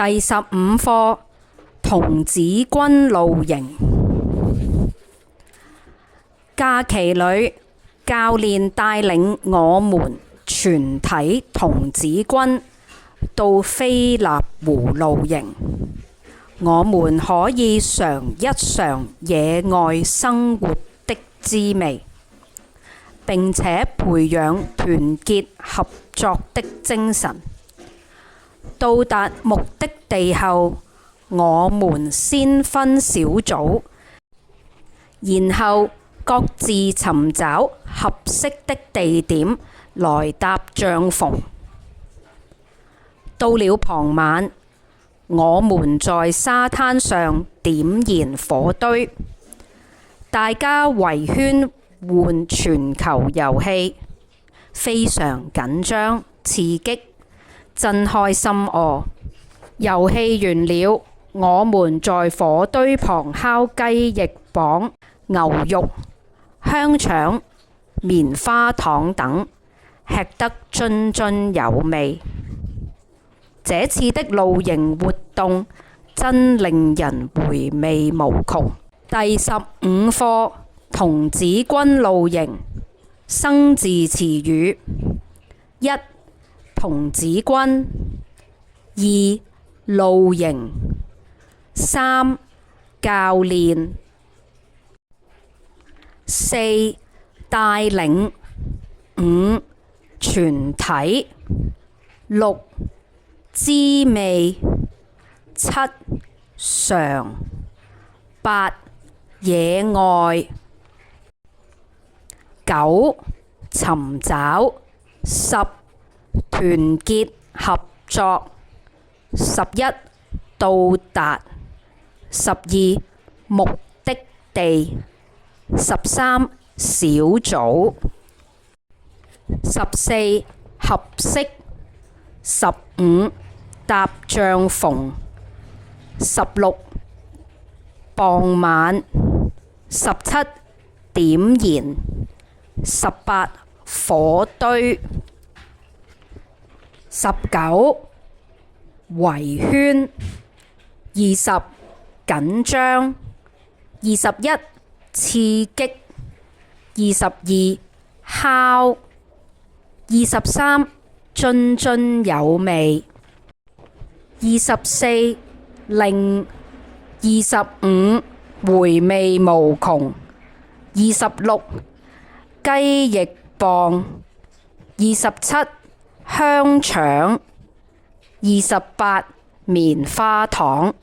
第15課童子軍露營。假期裏，教練帶領我們全體童子軍到菲臘湖露營。我們可以嘗一嘗野外生活的滋味，並且培養團結合作的精神。到達目的地後，我們先分小組，然後各自尋找合適的地點來搭帳篷。到了傍晚，我們在沙灘上點燃火堆，大家圍圈玩傳球遊戲，非常緊張刺激，真開心哦！遊戲完了，我們在火堆旁烤雞翼膀、牛肉、香腸、棉花糖等，吃得津津有味。這次的露營活動真令人回味無窮。第15課童子軍露營。生字詞語： 1. 童子軍 2. 露營 3. 教練 4. 帶領 5. 全體 6. 滋味 7. 嘗 8. 野外 9. 尋找 10. 團結合作 11. 到達 12. 目的地 13. 小組 14. 合適 15. 搭帳篷 16. 傍晚 17. 點燃 18. 火堆 19. 圍圈 20. 緊張 21. 刺激 22. 烤 23. 津津有味 24. 令 25. 回味無窮 26. 雞翼膀 27. 香腸 28. 棉花糖